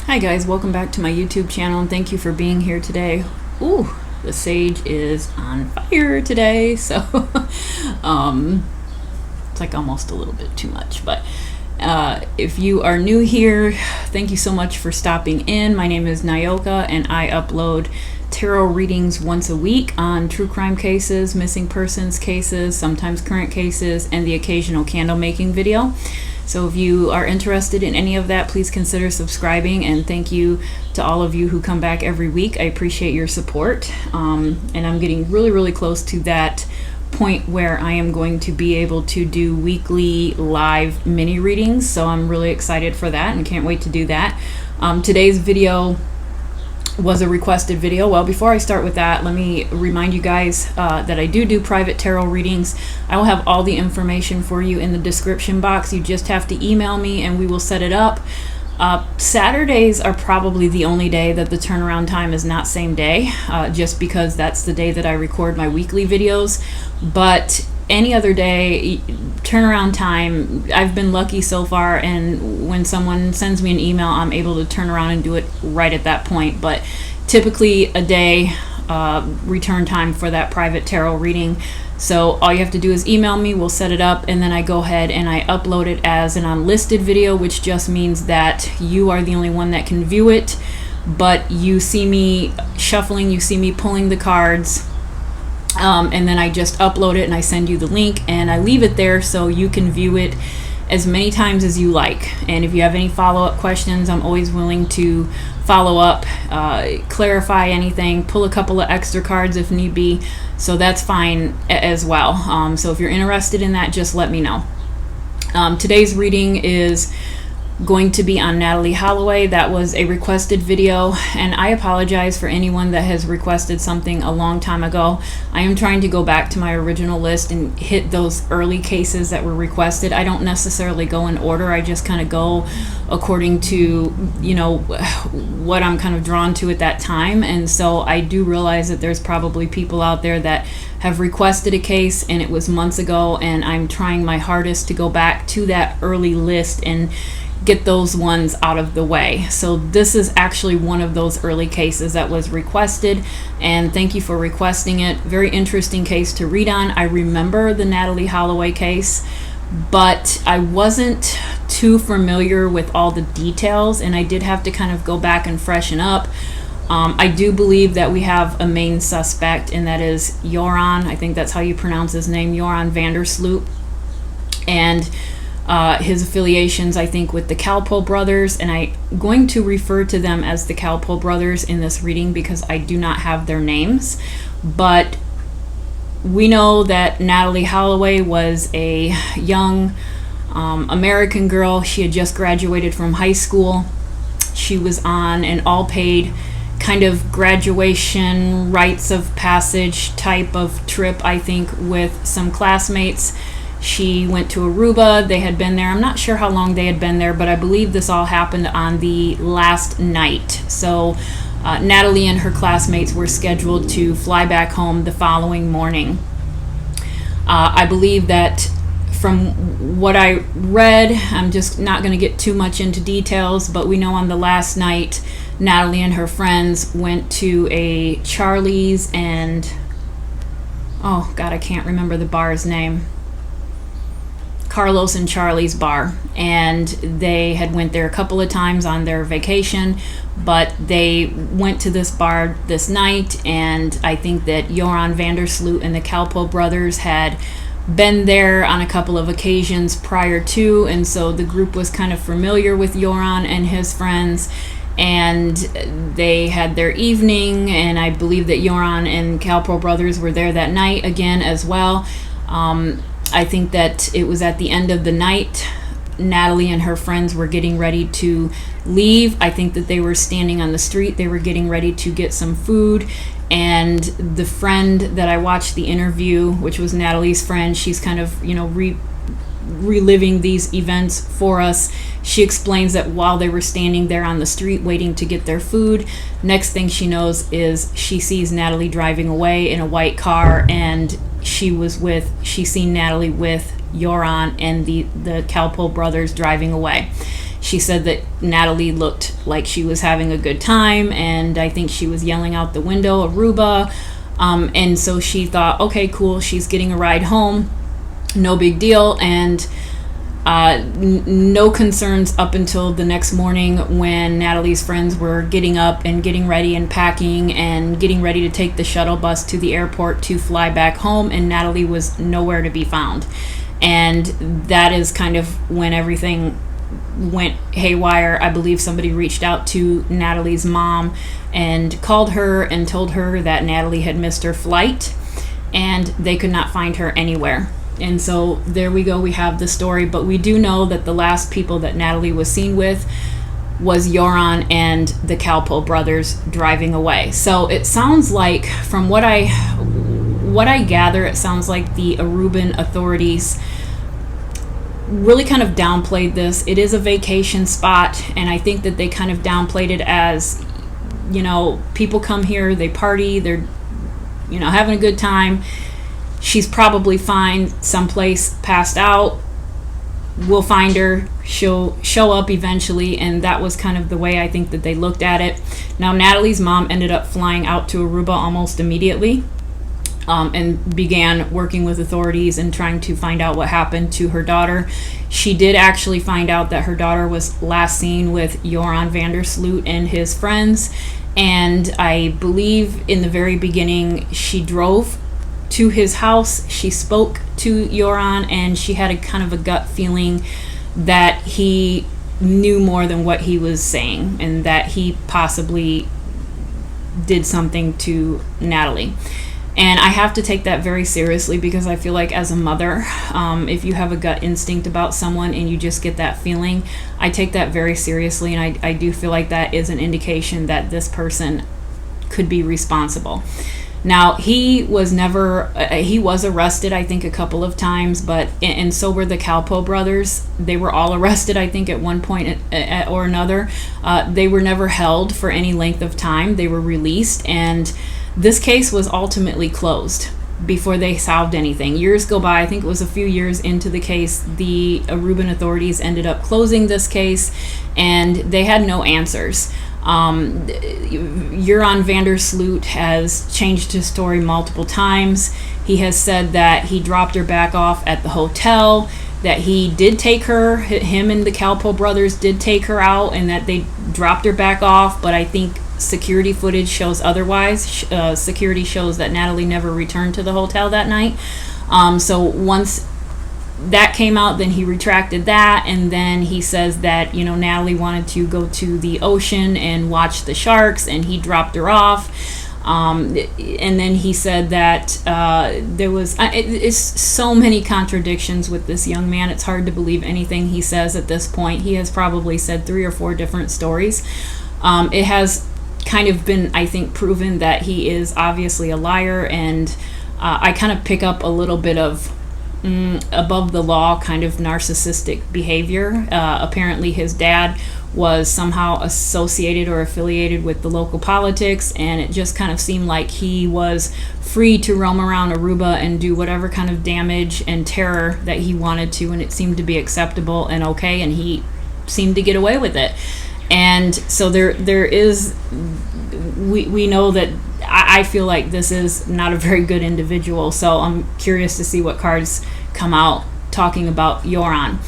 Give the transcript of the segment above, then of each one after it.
Hi guys, welcome back to my YouTube channel and thank you for being here today. Ooh, the sage is on fire today, so it's like almost a little bit too much, but if you are new here, thank you so much for stopping in. My name is Nyoka and I upload tarot readings once a week on true crime cases, missing persons cases, sometimes current cases, and the occasional candle making video. So if you are interested in any of that, please consider subscribing, and thank you to all of you who come back every week. I appreciate your support, and I'm getting really close to that point where I am going to be able to do weekly live mini readings, so I'm really excited for that and can't wait to do that. Today's video was a requested video. Well, before I start with that, let me remind you guys that I do private tarot readings. I will have all the information for you in the description box. You just have to email me and we will set it up. Saturdays are probably the only day that the turnaround time is not same day, just because that's the day that I record my weekly videos. But any other day, turnaround time, I've been lucky so far, and when someone sends me an email, I'm able to turn around and do it right at that point. But typically a day return time for that private tarot reading. So all you have to do is email me, we'll set it up, and then I go ahead and I upload it as an unlisted video, which just means that you are the only one that can view it, but you see me shuffling, you see me pulling the cards, and then I just upload it and I send you the link and I leave it there so you can view it as many times as you like. And if you have any follow-up questions, I'm always willing to follow up, clarify anything, pull a couple of extra cards if need be, so that's fine as well. So if you're interested in that, just let me know. Today's reading is going to be on Natalee Holloway. That was a requested video, and I apologize for anyone that has requested something a long time ago. I am trying to go back to my original list and hit those early cases that were requested. I don't necessarily go in order. I just kind of go according to, you know, what I'm kind of drawn to at that time. And so I do realize that there's probably people out there that have requested a case and it was months ago, and I'm trying my hardest to go back to that early list and get those ones out of the way. So this is actually one of those early cases that was requested, and thank you for requesting it. Very interesting case to read on. I remember the Natalee Holloway case, but I wasn't too familiar with all the details, and I did have to kind of go back and freshen up. I do believe that we have a main suspect, and that is Joran. I think that's how you pronounce his name, Joran Vandersloot, and his affiliations, I think, with the Kalpoe brothers, and I'm going to refer to them as the Kalpoe brothers in this reading because I do not have their names. But we know that Natalee Holloway was a young American girl. She had just graduated from high school. She was on an all-paid kind of graduation rites of passage type of trip, I think, with some classmates. She went to Aruba. They had been there. I'm not sure how long they had been there, but I believe this all happened on the last night. So Natalee and her classmates were scheduled to fly back home the following morning. I believe that from what I read, I'm just not going to get too much into details, but we know on the last night, Natalee and her friends went to a Charlie's and, oh God, I can't remember the bar's name. Carlos and Charlie's bar, and they had went there a couple of times on their vacation, but they went to this bar this night, and I think that Joran Vandersloot and the Kalpoe brothers had been there on a couple of occasions prior to, and so the group was kind of familiar with Joran and his friends, and they had their evening, and I believe that Joran and Kalpoe brothers were there that night again as well. I think that it was at the end of the night. Natalee and her friends were getting ready to leave. I think that they were standing on the street. They were getting ready to get some food. And the friend that I watched the interview, which was Natalee's friend, she's kind of, you know, reliving these events for us. She explains that while they were standing there on the street waiting to get their food, next thing she knows is she sees Natalee driving away in a white car, and she seen Natalee with Joran and the Kalpoe brothers driving away. She said that Natalee looked like she was having a good time, and I think she was yelling out the window, Aruba. And so she thought, okay, cool, she's getting a ride home, no big deal. And no concerns up until the next morning when Natalee's friends were getting up and getting ready and packing and getting ready to take the shuttle bus to the airport to fly back home, and Natalee was nowhere to be found. And that is kind of when everything went haywire. I believe somebody reached out to Natalee's mom and called her and told her that Natalee had missed her flight and they could not find her anywhere. And so there we go, we have the story. But we do know that the last people that Natalee was seen with was Joran and the Kalpoe brothers driving away. So it sounds like, from what I gather, it sounds like the Aruban authorities really kind of downplayed this. It is a vacation spot, and I think that they kind of downplayed it as, you know, people come here, they party, they're, you know, having a good time. She's probably fine someplace passed out. We'll find her. She'll show up eventually. And that was kind of the way I think that they looked at it. Now, Natalee's mom ended up flying out to Aruba almost immediately and began working with authorities and trying to find out what happened to her daughter. She did actually find out that her daughter was last seen with Joran van der Sloot and his friends. And I believe in the very beginning, she drove to his house. She spoke to Joran, and she had a kind of a gut feeling that he knew more than what he was saying, and that he possibly did something to Natalee. And I have to take that very seriously, because I feel like as a mother, if you have a gut instinct about someone and you just get that feeling, I take that very seriously. And I do feel like that is an indication that this person could be responsible. Now, he was arrested, I think, a couple of times, and so were the Kalpoe brothers. They were all arrested, I think, at one point or another. They were never held for any length of time. They were released, and this case was ultimately closed before they solved anything. Years go by. I think it was a few years into the case, the Aruban authorities ended up closing this case, and they had no answers. Joran van der Sloot has changed his story multiple times. He has said that he dropped her back off at the hotel, that he did take her, him and the Kalpoe brothers did take her out, and that they dropped her back off, but I think security footage shows otherwise. Security shows that Natalee never returned to the hotel that night. So once that came out, then he retracted that, and then he says that, you know, Natalee wanted to go to the ocean and watch the sharks, and he dropped her off. And then he said that there was it's so many contradictions with this young man. It's hard to believe anything he says at this point. He has probably said 3 or 4 different stories. It has kind of been, I think, proven that he is obviously a liar, and I kind of pick up a little bit of above the law kind of narcissistic behavior. Apparently his dad was somehow associated or affiliated with the local politics, and it just kind of seemed like he was free to roam around Aruba and do whatever kind of damage and terror that he wanted to, and it seemed to be acceptable and okay, and he seemed to get away with it. And so there is, we know that I feel like this is not a very good individual, so I'm curious to see what cards come out talking about Joran.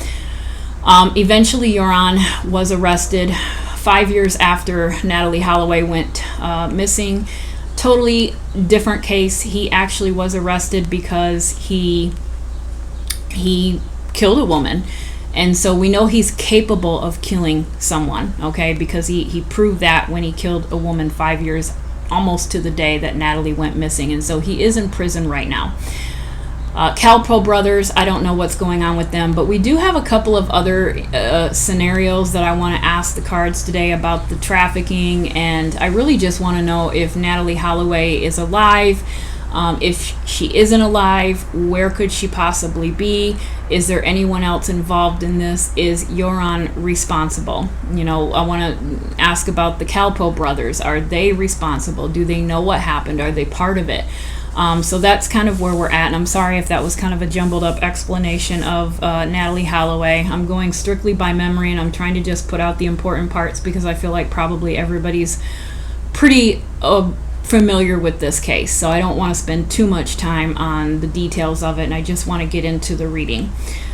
Eventually, Joran was arrested 5 years after Natalee Holloway went missing. Totally different case. He actually was arrested because he killed a woman. And so we know he's capable of killing someone, okay, because he proved that when he killed a woman 5 years, almost to the day that Natalee went missing. And so he is in prison right now. Kalpoe brothers, I don't know what's going on with them, but we do have a couple of other scenarios that I want to ask the cards today about the trafficking, and I really just want to know if Natalee Holloway is alive. If she isn't alive, where could she possibly be? Is there anyone else involved in this? Is Joran responsible? You know, I want to ask about the Kalpoe brothers. Are they responsible? Do they know what happened? Are they part of it? So that's kind of where we're at, and I'm sorry if that was kind of a jumbled up explanation of Natalee Holloway. I'm going strictly by memory, and I'm trying to just put out the important parts because I feel like probably everybody's pretty familiar with this case, so I don't want to spend too much time on the details of it, and I just want to get into the reading.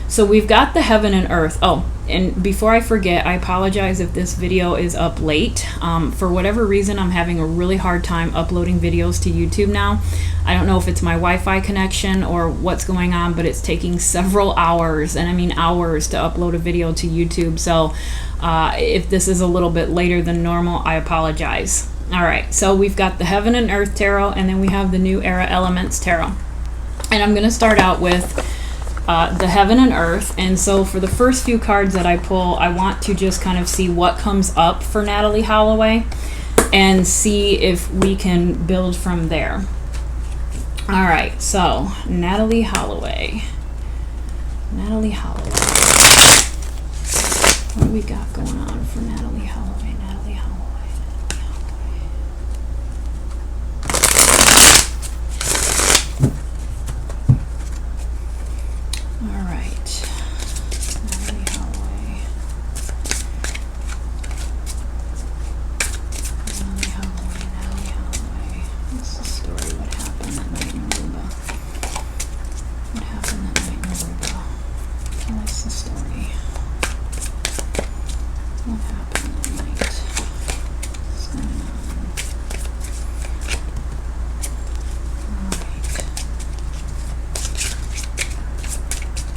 So we've got the heaven and earth. Oh, and before I forget, I apologize if this video is up late. For whatever reason, I'm having a really hard time uploading videos to YouTube now. I don't know if it's my Wi-Fi connection or what's going on, but it's taking several hours, and I mean hours, to upload a video to YouTube. So if this is a little bit later than normal, I apologize. All right, so we've got the Heaven and Earth Tarot, and then we have the New Era Elements Tarot. And I'm going to start out with the Heaven and Earth. And so for the first few cards that I pull, I want to just kind of see what comes up for Natalee Holloway and see if we can build from there. All right, so Natalee Holloway. Natalee Holloway. What do we got going on for Natalee Holloway? Natalee Holloway. Natalee Holloway. All right. Natalee Holloway. Natalee Holloway. Natalee Holloway. What's the story? What happened that night in Aruba? What happened that night in Aruba? Tell us the story. What happened that night? What's going on? Alright.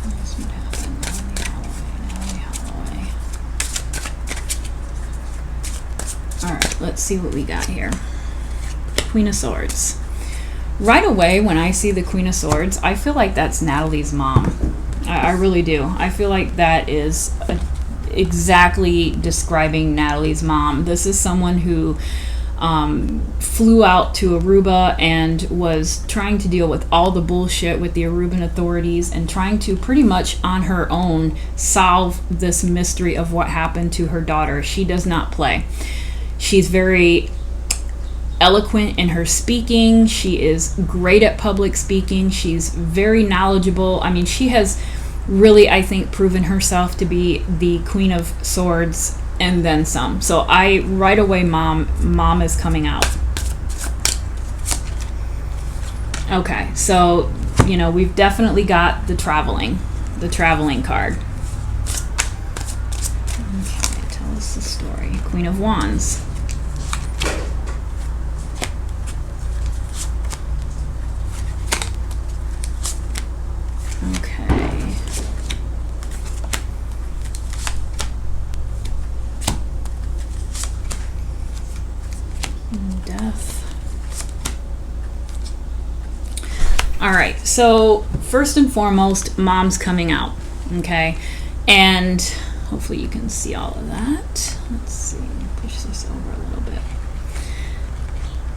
Tell us what happened. Natalee Holloway. Natalee Holloway. Alright, let's see what we got here. Queen of Swords. Right away, when I see the Queen of Swords, I feel like that's Natalee's mom. I really do. I feel like that is exactly describing Natalee's mom. This is someone who flew out to Aruba and was trying to deal with all the bullshit with the Aruban authorities and trying to pretty much on her own solve this mystery of what happened to her daughter. She does not play. She's very eloquent in her speaking. She is great at public speaking. She's very knowledgeable. I mean, she has really, I think, proven herself to be the Queen of Swords and then some. So right away, mom is coming out. Okay, so, you know, we've definitely got the traveling card. Okay, tell us the story. Queen of Wands. Okay. Death. All right, so first and foremost, mom's coming out, okay? And hopefully you can see all of that. Let's see, push this over a little bit.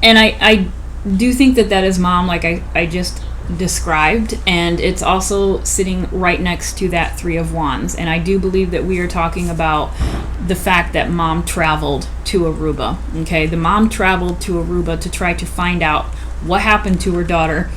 And I do think that is mom, like I just described, and it's also sitting right next to that Three of Wands. And I do believe that we are talking about the fact that mom traveled to Aruba. Okay, the mom traveled to Aruba to try to find out what happened to her daughter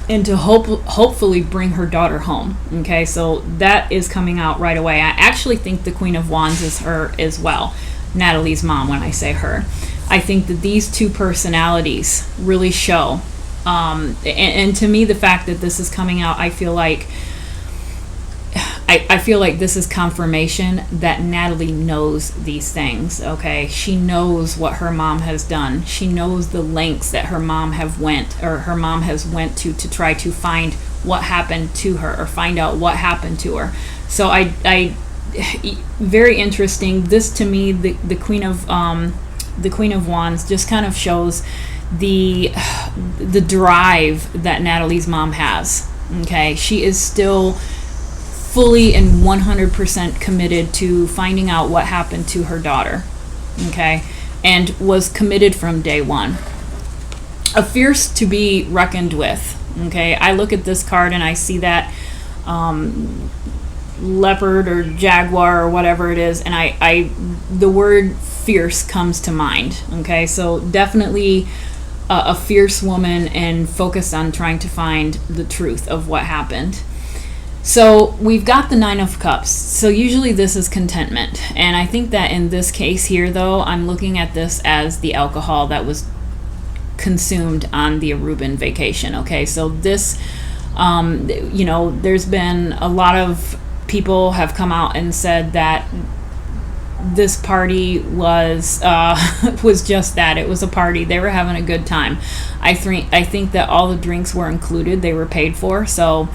and to hopefully bring her daughter home. Okay, so that is coming out right away. I actually think the Queen of Wands is her as well, Natalee's mom. When I say her, I think that these two personalities really show. And to me, the fact that this is coming out, I feel like this is confirmation that Natalee knows these things. Okay, she knows what her mom has done. She knows the lengths that her mom has went to try to find what happened to her, or find out what happened to her. So I very interesting. This to me, the Queen of Wands just kind of shows the drive that Natalee's mom has. Okay, she is still fully and 100% committed to finding out what happened to her daughter. Okay, and was committed from day one. A fierce to be reckoned with. Okay, I look at this card and I see that leopard or jaguar or whatever it is, and I the word fierce comes to mind. Okay, so definitely a fierce woman and focused on trying to find the truth of what happened. So we've got the Nine of Cups. So usually this is contentment. And I think that in this case here, though, I'm looking at this as the alcohol that was consumed on the Aruban vacation. Okay, so this, there's been a lot of people have come out and said that this party was just that. It was a party. They were having a good time. I think that all the drinks were included. They were paid for. So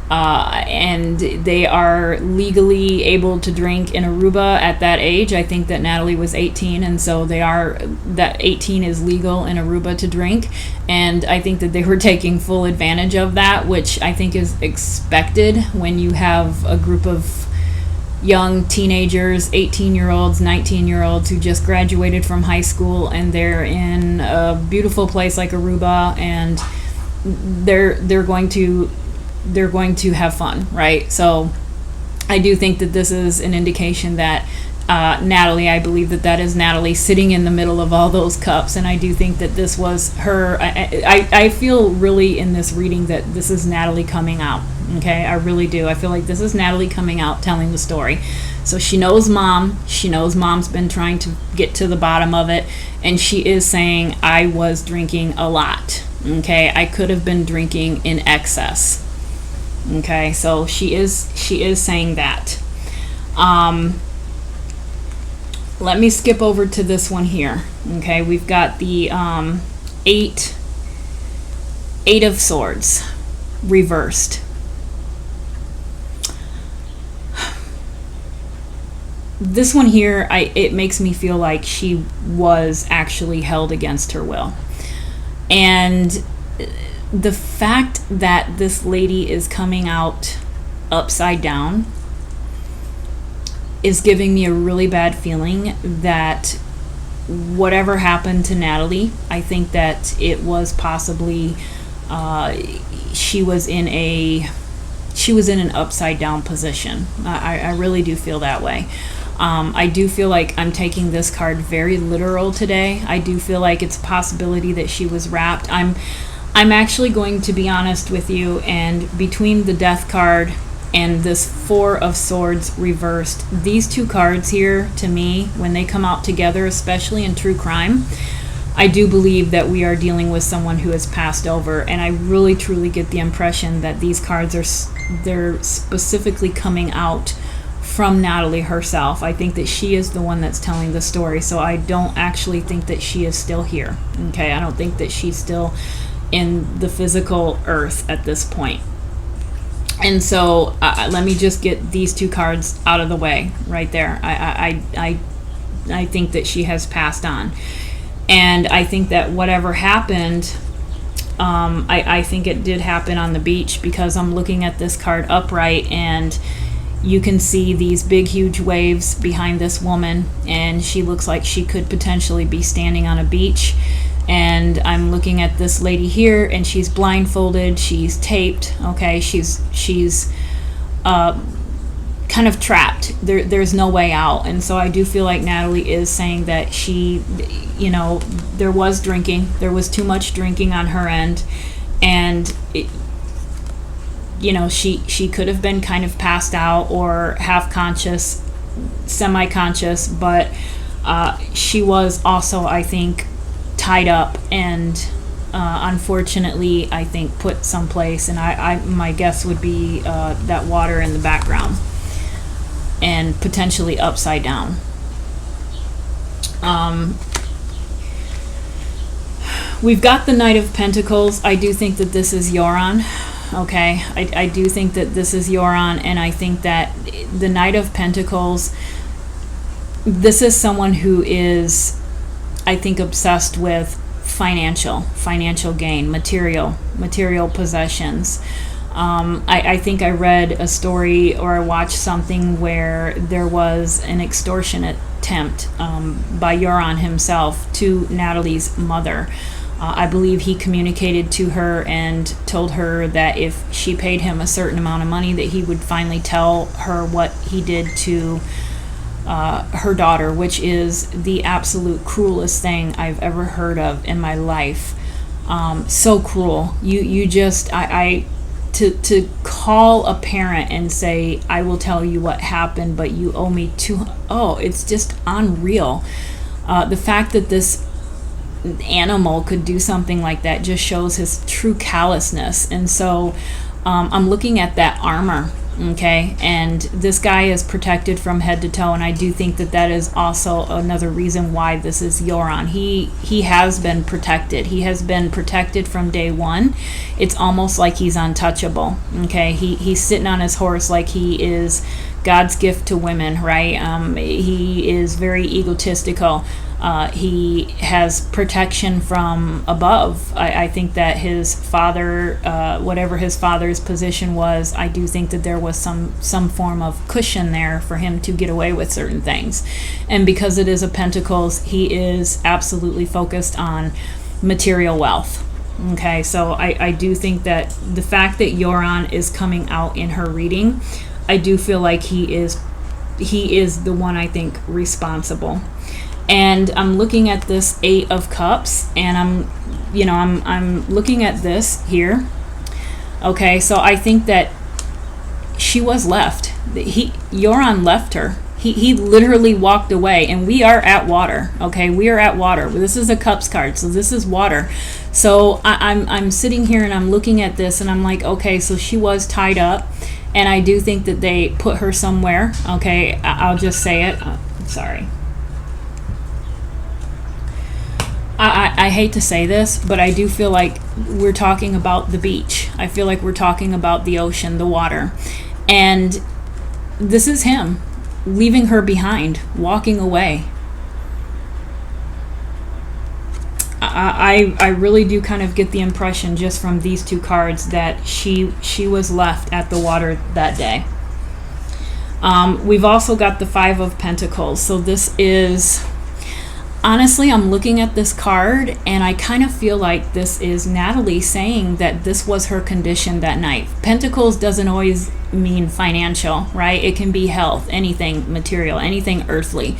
and they are legally able to drink in Aruba at that age. I think that Natalee was 18, and so that 18 is legal in Aruba to drink, and I think that they were taking full advantage of that, which I think is expected when you have a group of young teenagers, 18-year-olds, 19-year-olds who just graduated from high school, and they're in a beautiful place like Aruba, and they're going to have fun, right? So I do think that this is an indication that Natalee, I believe that is Natalee sitting in the middle of all those cups, and I do think that this was her. I feel really in this reading that this is Natalee coming out, okay? I really do. I feel like this is Natalee coming out telling the story. So she knows mom. She knows mom's been trying to get to the bottom of it, and she is saying, I was drinking a lot, okay? I could have been drinking in excess. Okay, so she is saying that. Let me skip over to this one here. Okay, we've got the eight of Swords reversed. This one here, it makes me feel like she was actually held against her will. And the fact that this lady is coming out upside down is giving me a really bad feeling that whatever happened to Natalee, I think that it was possibly she was in an upside down position. I really do feel that way. I do feel like I'm taking this card very literal today. I do feel like it's a possibility that she was wrapped. I'm actually going to be honest with you, and between the Death card and this Four of Swords reversed, these two cards here, to me, when they come out together, especially in true crime, I do believe that we are dealing with someone who has passed over, and I really truly get the impression that these cards they're specifically coming out from Natalee herself. I think that she is the one that's telling the story, so I don't actually think that she is still here. Okay, I don't think that she's still in the physical earth at this point. And so let me just get these two cards out of the way right there. I think that she has passed on, and I think that whatever happened, I think it did happen on the beach, because I'm looking at this card upright, and you can see these big huge waves behind this woman, and she looks like she could potentially be standing on a beach. And I'm looking at this lady here, and she's blindfolded, she's taped, okay, she's kind of trapped. There's no way out. And so I do feel like Natalee is saying that she, there was drinking, there was too much drinking on her end, and she could have been kind of passed out or half conscious, semi-conscious, but she was also, I think, tied up and unfortunately, I think, put someplace, and my guess would be that water in the background, and potentially upside down. We've got the Knight of Pentacles. I do think that this is Euron. Okay, I do think that this is Euron, and I think that the Knight of Pentacles, this is someone who is, I think, obsessed with financial gain, material possessions. I think I read a story, or I watched something where there was an extortion attempt by Euron himself to Natalee's mother. I believe he communicated to her and told her that if she paid him a certain amount of money, that he would finally tell her what he did to her daughter, which is the absolute cruelest thing I've ever heard of in my life. So cruel. You just, to call a parent and say, I will tell you what happened, but you owe me it's just unreal. The fact that this animal could do something like that just shows his true callousness. And so I'm looking at that armor, okay, and this guy is protected from head to toe, and I do think that that is also another reason why this is Euron. He has been protected. He has been protected from day one. It's almost like he's untouchable, okay. He's sitting on his horse like he is God's gift to women, right? He is very egotistical. He has protection from above. I think that his father, whatever his father's position was, I do think that there was some form of cushion there for him to get away with certain things. And because it is a Pentacles, he is absolutely focused on material wealth. Okay, so I do think that the fact that Euron is coming out in her reading, I do feel like he is the one, I think, responsible. And I'm looking at this 8 of Cups, and I'm looking at this here. Okay, so I think that she was left. Euron left her. He literally walked away, and we are at water. Okay, we are at water. This is a Cups card, so this is water. So I'm sitting here and I'm looking at this, and I'm like, okay, so she was tied up, and I do think that they put her somewhere. Okay, I'll just say it. Sorry. I hate to say this, but I do feel like we're talking about the beach. I feel like we're talking about the ocean, the water. And this is him leaving her behind, walking away. I really do kind of get the impression just from these 2 cards that she was left at the water that day. We've also got the 5 of Pentacles. So this is... Honestly, I'm looking at this card, and I kind of feel like this is Natalee saying that this was her condition that night. Pentacles doesn't always mean financial, right? It can be health, anything material, anything earthly.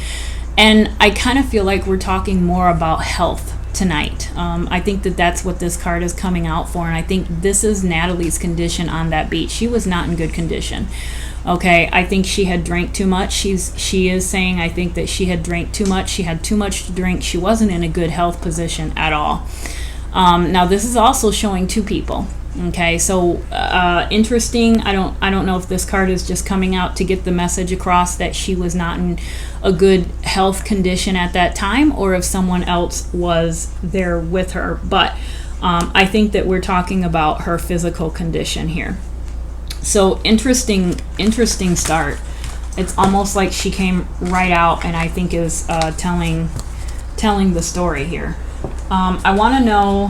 And I kind of feel like we're talking more about health tonight. I think that that's what this card is coming out for, and I think this is Natalee's condition on that beach. She was not in good condition. Okay, I think she had drank too much. She is saying, I think that she had drank too much. She had too much to drink. She wasn't in a good health position at all. Now this is also showing 2 people. Okay, so interesting. I don't know if this card is just coming out to get the message across that she was not in a good health condition at that time, or if someone else was there with her. But I think that we're talking about her physical condition here. So interesting start. It's almost like she came right out, and I think is telling the story here. I want to know,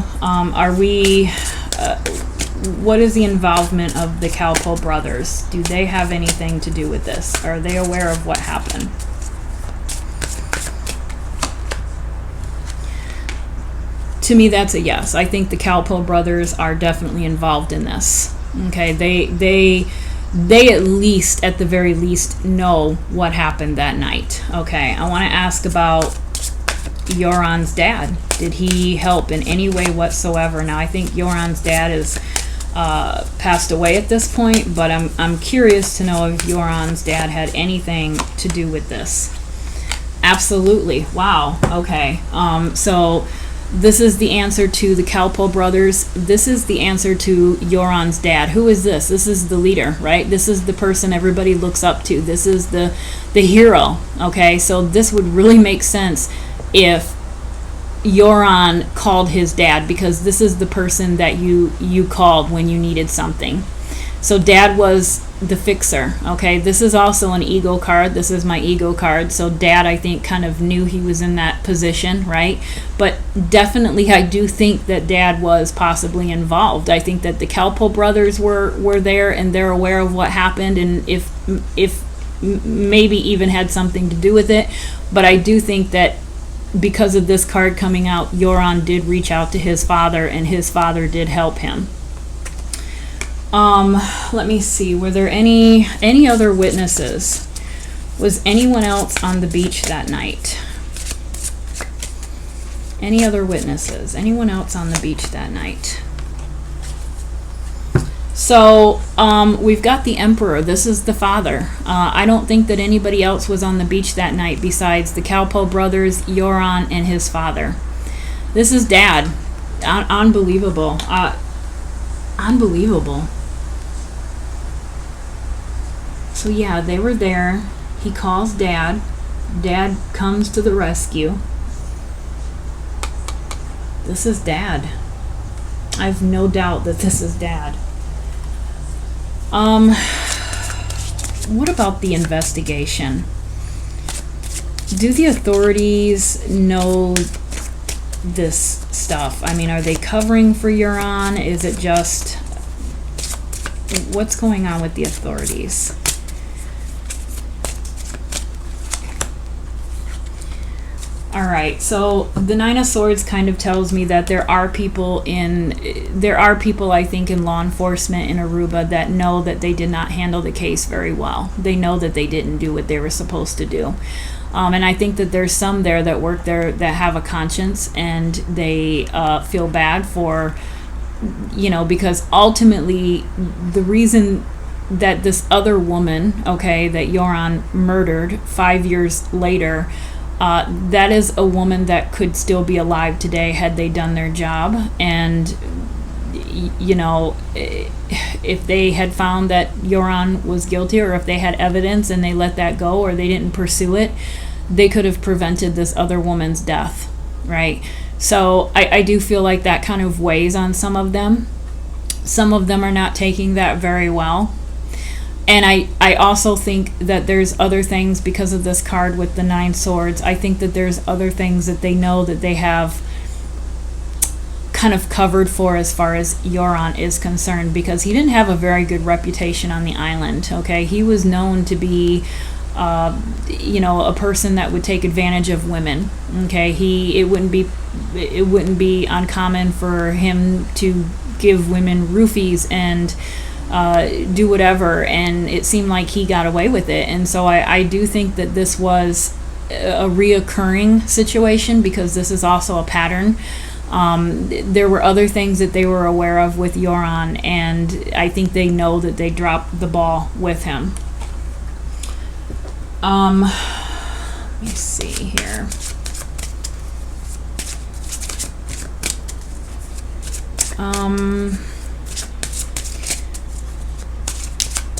what is the involvement of the Calpo brothers? Do they have anything to do with this? Are they aware of what happened? To me, that's a yes. I think the Calpo brothers are definitely involved in this. Okay, they at least, at the very least, know what happened that night. Okay, I want to ask about Euron's dad. Did he help in any way whatsoever? Now, I think Euron's dad is passed away at this point, but I'm curious to know if Euron's dad had anything to do with this. Absolutely. Wow. Okay. So this is the answer to the Calpo brothers. This is the answer to Euron's dad. Who is this? This is the leader, right? This is the person everybody looks up to. This is the hero. Okay, so this would really make sense if Euron called his dad, because this is the person that you called when you needed something. So dad was the fixer. Okay, this is also an ego card. This is my ego card. So dad, I think, kind of knew he was in that position, right? But definitely I do think that dad was possibly involved. I think that the Calpo brothers were there, and they're aware of what happened, and if maybe even had something to do with it. But I do think that because of this card coming out, Euron did reach out to his father, and his father did help him. Let me see. Were there any other witnesses? Was anyone else on the beach that night? Any other witnesses? Anyone else on the beach that night? So we've got the Emperor. This is the father. I don't think that anybody else was on the beach that night besides the Kalpo brothers, Euron, and his father. This is Dad. Unbelievable. Unbelievable. So yeah, they were there. He calls Dad. Dad comes to the rescue. This is Dad. I have no doubt that this is Dad. What about the investigation? Do the authorities know this stuff? I mean, are they covering for Euron? Is it just... what's going on with the authorities? Alright, so the Nine of Swords kind of tells me that there are people, I think, in law enforcement in Aruba that know that they did not handle the case very well. They know that they didn't do what they were supposed to do. And I think that there's some there that work there that have a conscience, and they feel bad for, because ultimately the reason that this other woman, okay, that Euron murdered 5 years later, that is a woman that could still be alive today had they done their job. And if they had found that Euron was guilty, or if they had evidence and they let that go, or they didn't pursue it, they could have prevented this other woman's death, right? So I do feel like that kind of weighs on some of them. Some of them are not taking that very well. And I also think that there's other things because of this card with the 9 swords. I think that there's other things that they know that they have kind of covered for as far as Euron is concerned, because he didn't have a very good reputation on the island, okay? He was known to be, a person that would take advantage of women, okay? It wouldn't be uncommon for him to give women roofies and do whatever, and it seemed like he got away with it. And so I do think that this was a reoccurring situation, because this is also a pattern. There were other things that they were aware of with Euron, and I think they know that they dropped the ball with him. Let me see here.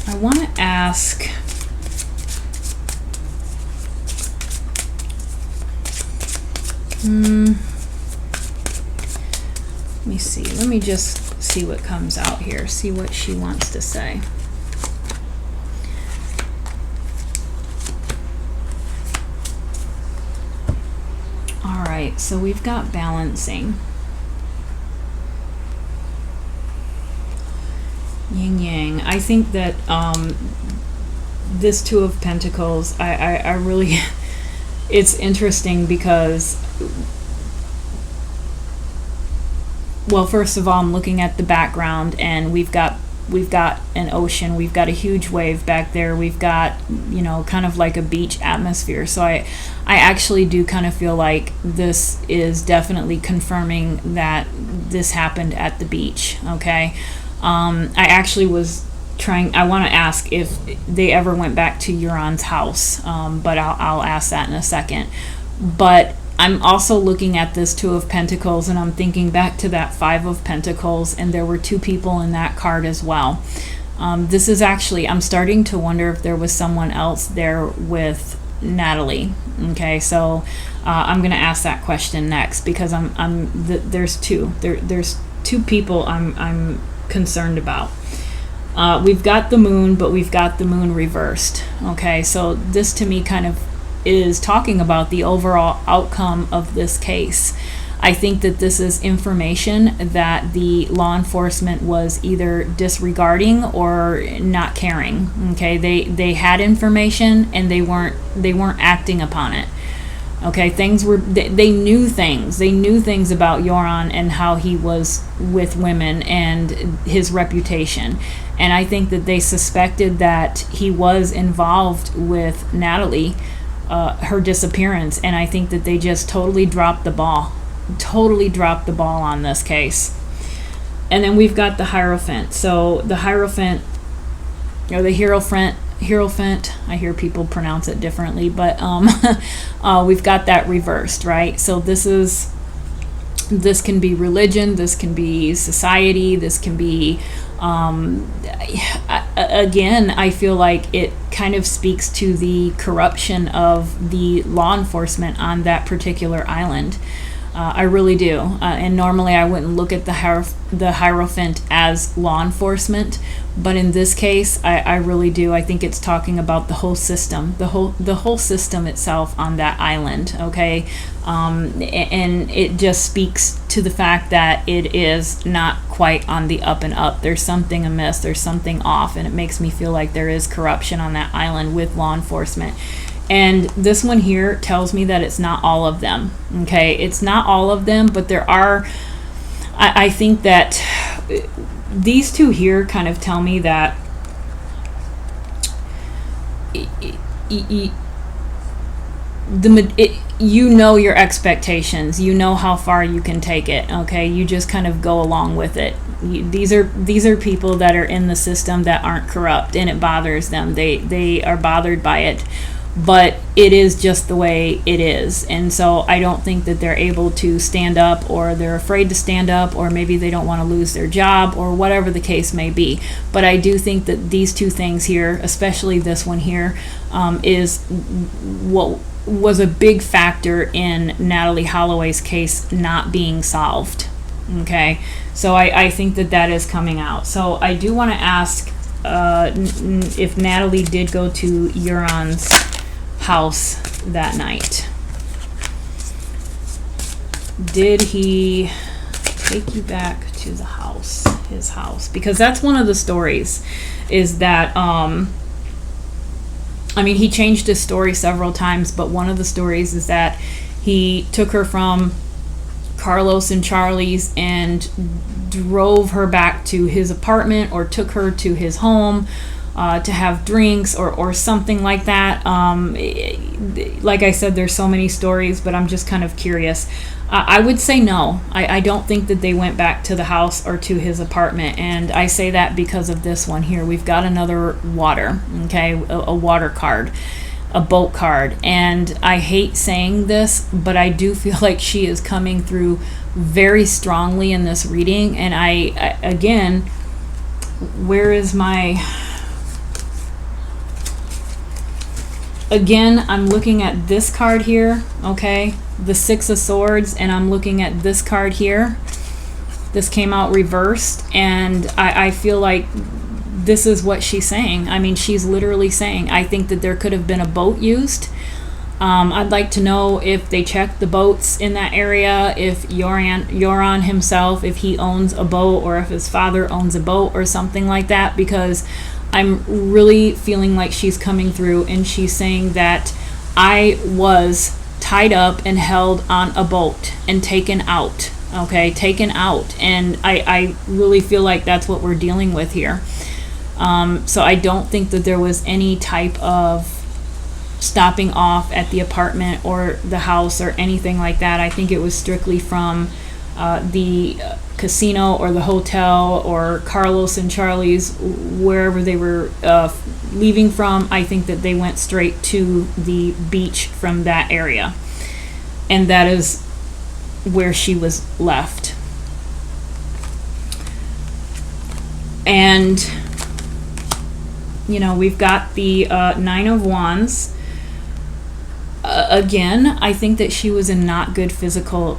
I want to ask, let me see. Let me just see what comes out here. See what she wants to say. All right, so we've got balancing. Yin yang. I think that this Two of Pentacles, I really, it's interesting because, well, first of all, I'm looking at the background, and we've got an ocean, we've got a huge wave back there, we've got, kind of like a beach atmosphere. So I actually do kind of feel like this is definitely confirming that this happened at the beach, okay? I actually was I want to ask if they ever went back to Euron's house, but I'll ask that in a second. But I'm also looking at this Two of Pentacles, and I'm thinking back to that Five of Pentacles, and there were 2 people in that card as well. This is actually, I'm starting to wonder if there was someone else there with Natalee. Okay, so I'm going to ask that question next, because there's 2. There's 2 people I'm concerned about. We've got the moon, but we've got the moon reversed. Okay, so this to me kind of is talking about the overall outcome of this case. I think that this is information that the law enforcement was either disregarding or not caring. Okay, they had information and they weren't acting upon it. Okay, they knew things. They knew things about Euron and how he was with women and his reputation. And I think that they suspected that he was involved with Natalee, her disappearance. And I think that they just totally dropped the ball. totally dropped the ball on this case. And then we've got the Hierophant. So the Hierophant, or the Hierophant, I hear people pronounce it differently, but we've got that reversed, right? So this can be religion, this can be society, this can be, again, I feel like it kind of speaks to the corruption of the law enforcement on that particular island. I really do. And normally I wouldn't look at the Hierophant as law enforcement, but in this case, I really do. I think it's talking about the whole system, the whole system itself on that island, okay? And it just speaks to the fact that it is not quite on the up and up. There's something amiss, there's something off, and it makes me feel like there is corruption on that island with law enforcement. And this one here tells me that it's not all of them, okay? It's not all of them, but there are, I think that these two here kind of tell me that you know your expectations, you know how far you can take it, okay? You just kind of go along with it. These are people that are in the system that aren't corrupt, and it bothers them. They are bothered by it. But it is just the way it is. And so I don't think that they're able to stand up, or they're afraid to stand up, or maybe they don't want to lose their job, or whatever the case may be. But I do think that these two things here, especially this one here, is what was a big factor in Natalee Holloway's case not being solved. Okay, so I think that is coming out. So I do want to ask if Natalee did go to Euron's house that night. Did he take you back to the house, his house? Because that's one of the stories, is that he changed his story several times, but one of the stories is that he took her from Carlos and Charlie's and drove her back to his apartment, or took her to his home to have drinks, or something like that. Like I said, there's so many stories, but I'm just kind of curious. I would say no. I don't think that they went back to the house or to his apartment, and I say that because of this one here. We've got another water, okay, a water card, a boat card, and I hate saying this, but I do feel like she is coming through very strongly in this reading. And I again, where is my... Again, I'm looking at this card here, okay, the Six of Swords, and I'm looking at this card here. This came out reversed, and I feel like this is what she's saying. I mean, she's literally saying, I think that there could have been a boat used. I'd like to know if they checked the boats in that area, if Euron himself, if he owns a boat, or if his father owns a boat or something like that, because I'm really feeling like she's coming through, and she's saying that I was tied up and held on a boat and taken out, okay, taken out. And I really feel like that's what we're dealing with here. So I don't think that there was any type of stopping off at the apartment or the house or anything like that. I think it was strictly from the casino or the hotel or Carlos and Charlie's, wherever they were leaving from. I think that they went straight to the beach from that area, and that is where she was left. And we've got the Nine of Wands. Again, I think that she was in not good physical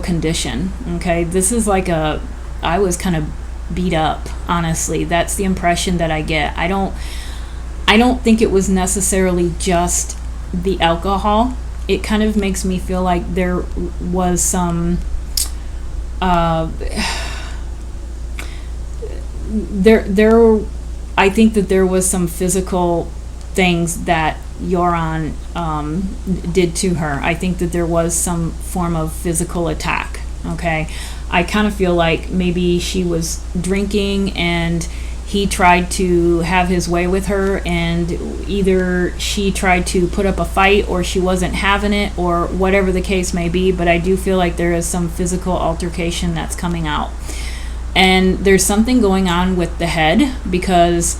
condition, okay? This is like I was kind of beat up, honestly. That's the impression that I get. I don't think it was necessarily just the alcohol. It kind of makes me feel like there was some I think that there was some physical things that Euron did to her. I think that there was some form of physical attack, okay? I kind of feel like maybe she was drinking and he tried to have his way with her, and either she tried to put up a fight or she wasn't having it, or whatever the case may be. But I do feel like there is some physical altercation that's coming out. And there's something going on with the head, because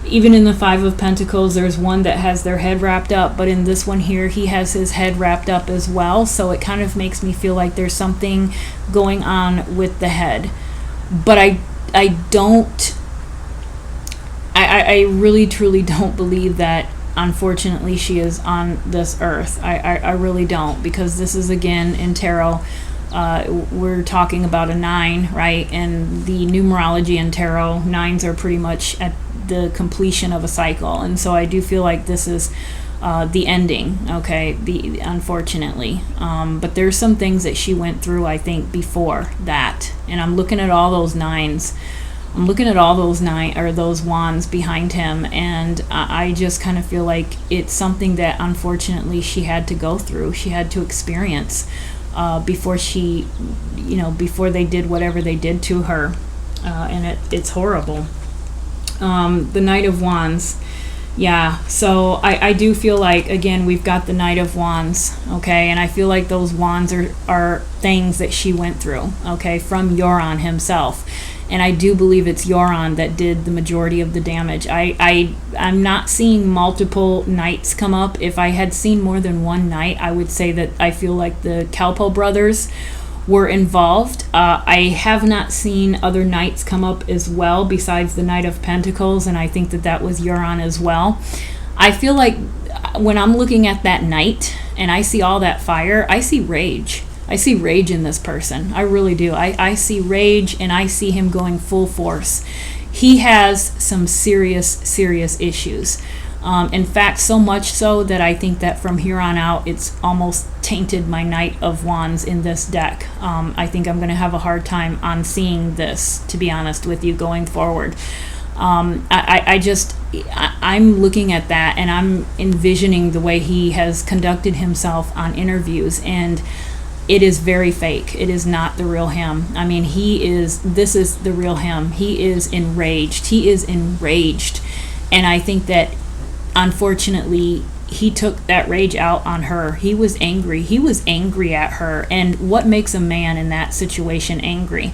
even in the Five of Pentacles, there's one that has their head wrapped up, but in this one here, he has his head wrapped up as well. So it kind of makes me feel like there's something going on with the head. But I really truly don't believe that, unfortunately, she is on this earth. I really don't, because this is, again, in tarot, we're talking about a 9, right? And the numerology in tarot, 9s are pretty much at the completion of a cycle. And so I do feel like this is the ending, okay, unfortunately. But there's some things that she went through, I think, before that. And I'm looking at all those 9s. I'm looking at all those those wands behind him, and I just kind of feel like it's something that, unfortunately, she had to go through. She had to experience before they did whatever they did to her. And it's horrible. The Knight of Wands. Yeah, so I do feel like, again, we've got the Knight of Wands, okay? And I feel like those wands are things that she went through, okay, from Euron himself. And I do believe it's Euron that did the majority of the damage. I'm not seeing multiple knights come up. If I had seen more than one knight, I would say that I feel like the Calpo brothers were involved. I have not seen other knights come up as well besides the Knight of Pentacles, and I think that was Euron as well. I feel like when I'm looking at that knight and I see all that fire, I see rage. I see rage in this person. I really do. I see rage, and I see him going full force. He has some serious issues. In fact, so much so that I think that from here on out, it's almost tainted my Knight of Wands in this deck. I think I'm going to have a hard time on seeing this, to be honest with you, going forward. I'm looking at that, and I'm envisioning the way he has conducted himself on interviews, and it is very fake. It is not the real him. I mean, this is the real him. He is enraged. And I think that, unfortunately, he took that rage out on her. He was angry. He was angry at her. And what makes a man in that situation angry?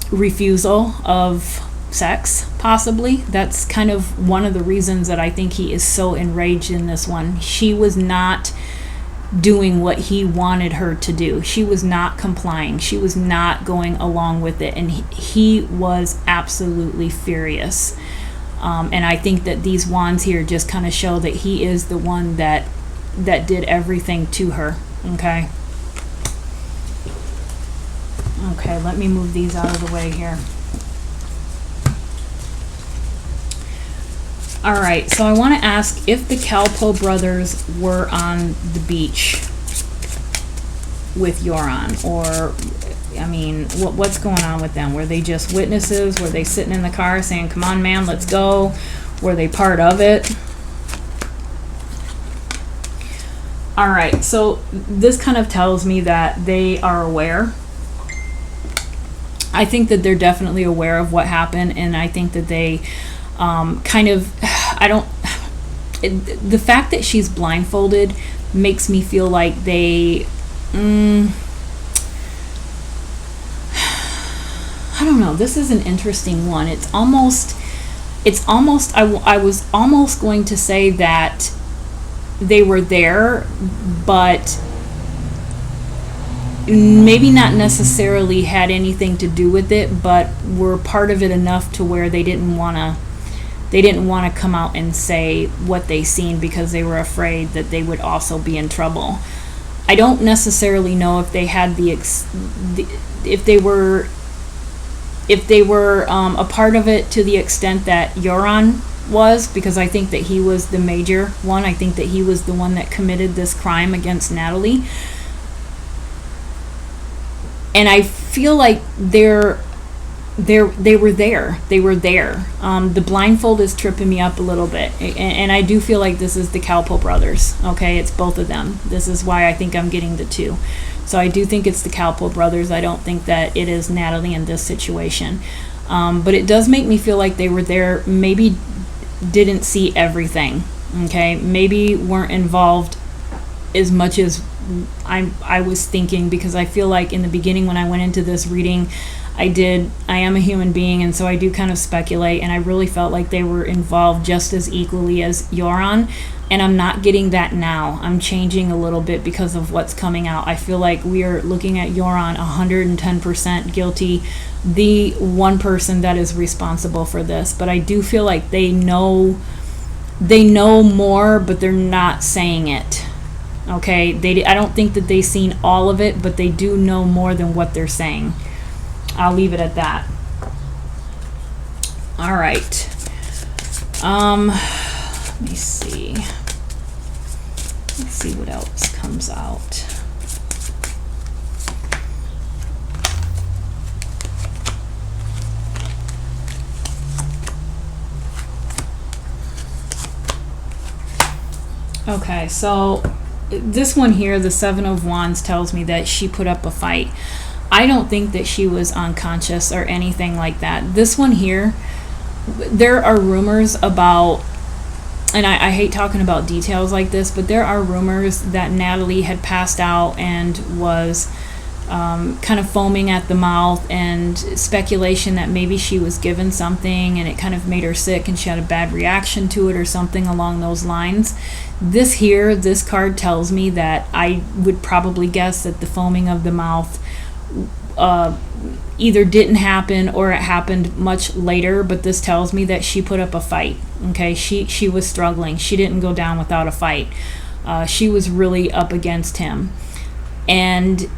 Refusal of sex, possibly. That's kind of one of the reasons that I think he is so enraged in this one. She was not doing what he wanted her to do. She was not complying. She was not going along with it. And he was absolutely furious. And I think that these wands here just kind of show that he is the one that did everything to her. Okay. Okay, let me move these out of the way here. All right, so I want to ask if the Calpo brothers were on the beach with Euron, or, I mean, what's going on with them? Were they just witnesses? Were they sitting in the car saying, come on, man, let's go? Were they part of it? All right, so this kind of tells me that they are aware. I think that they're definitely aware of what happened, and I think that they the fact that she's blindfolded makes me feel like they, I don't know, this is an interesting one. It's almost, I was almost going to say that they were there, but maybe not necessarily had anything to do with it, but were part of it enough to where they didn't want to come out and say what they seen because they were afraid that they would also be in trouble. I don't necessarily know if they had if they were a part of it to the extent that Euron was, because I think that he was the major one. I think that he was the one that committed this crime against Natalee. And I feel like they were there. The blindfold is tripping me up a little bit, and I do feel like this is the Calpo brothers. Okay, it's both of them. This is why I think I'm getting the two. So I do think it's the Calpo brothers. I don't think that it is Natalee in this situation. But it does make me feel like they were there, maybe didn't see everything, okay? Maybe weren't involved as much as I was thinking, because I feel like in the beginning when I went into this reading, I am a human being, and so I do kind of speculate, and I really felt like they were involved just as equally as Euron, and I'm not getting that now. I'm changing a little bit because of what's coming out. I feel like we are looking at Euron 110% guilty, the one person that is responsible for this, but I do feel like they know more, but they're not saying it. Okay, I don't think that they've seen all of it, but they do know more than what they're saying. I'll leave it at that. All right. Let me see. Let's see what else comes out. Okay, so this one here, the Seven of Wands, tells me that she put up a fight. I don't think that she was unconscious or anything like that. This one here, there are rumors about, and I hate talking about details like this, but there are rumors that Natalee had passed out and was kind of foaming at the mouth, and speculation that maybe she was given something and it kind of made her sick and she had a bad reaction to it or something along those lines. This card tells me that I would probably guess that the foaming of the mouth either didn't happen or it happened much later, but this tells me that she put up a fight. Okay, she was struggling. She didn't go down without a fight. She was really up against him, and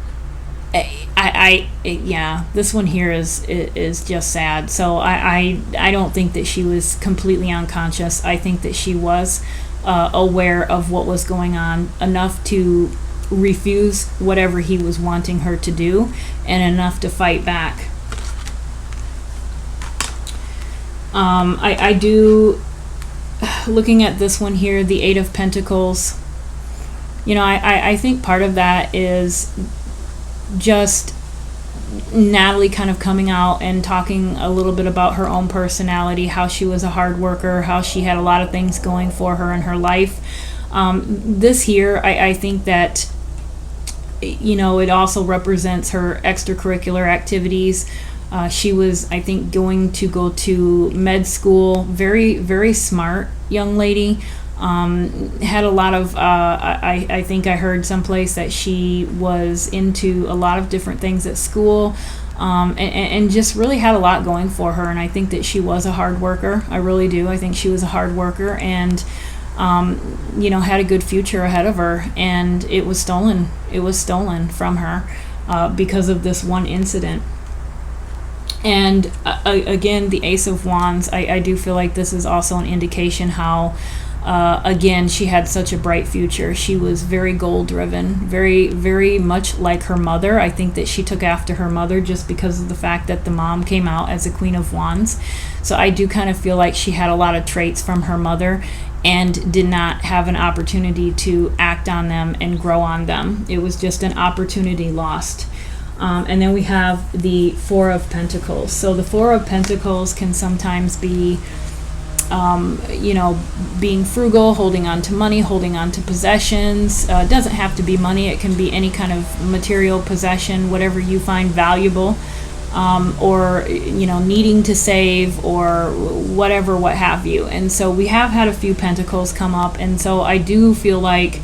yeah, this one here is just sad. So I don't think that she was completely unconscious. I think that she was aware of what was going on enough to refuse whatever he was wanting her to do, and enough to fight back. I do, looking at this one here, the Eight of Pentacles, you know, I think part of that is just Natalee kind of coming out and talking a little bit about her own personality, how she was a hard worker, how she had a lot of things going for her in her life. This here, I think that, you know, it also represents her extracurricular activities. She was, I think, going to go to med school. Very, very smart young lady. Had a lot of, I think I heard someplace that she was into a lot of different things at school, and just really had a lot going for her. And I think that she was a hard worker. I really do. I think she was a hard worker, and you know, had a good future ahead of her, and it was stolen. It was stolen from her because of this one incident. And again, the Ace of Wands, I do feel like this is also an indication how, again, she had such a bright future. She was very goal-driven, very, very much like her mother. I think that she took after her mother just because of the fact that the mom came out as a Queen of Wands. So I do kind of feel like she had a lot of traits from her mother and did not have an opportunity to act on them and grow on them. It was just an opportunity lost. And then we have the Four of Pentacles. So the Four of Pentacles can sometimes be, you know, being frugal, holding on to money, holding on to possessions. It doesn't have to be money. It can be any kind of material possession, whatever you find valuable, or, you know, needing to save, or whatever, what have you. And so we have had a few pentacles come up, and so I do feel like,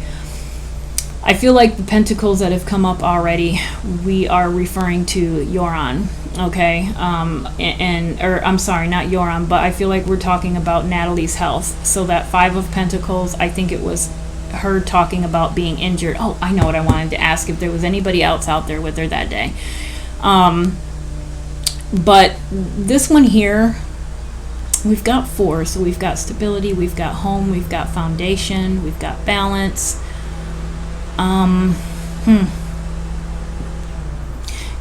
the pentacles that have come up already, we are referring to Euron, okay? Or I'm sorry, not Euron, but I feel like we're talking about Natalee's health. So that Five of Pentacles, I think it was her talking about being injured. Oh, I know what I wanted to ask, if there was anybody else out there with her that day. But this one here, we've got four. So we've got stability, we've got home, we've got foundation, we've got balance.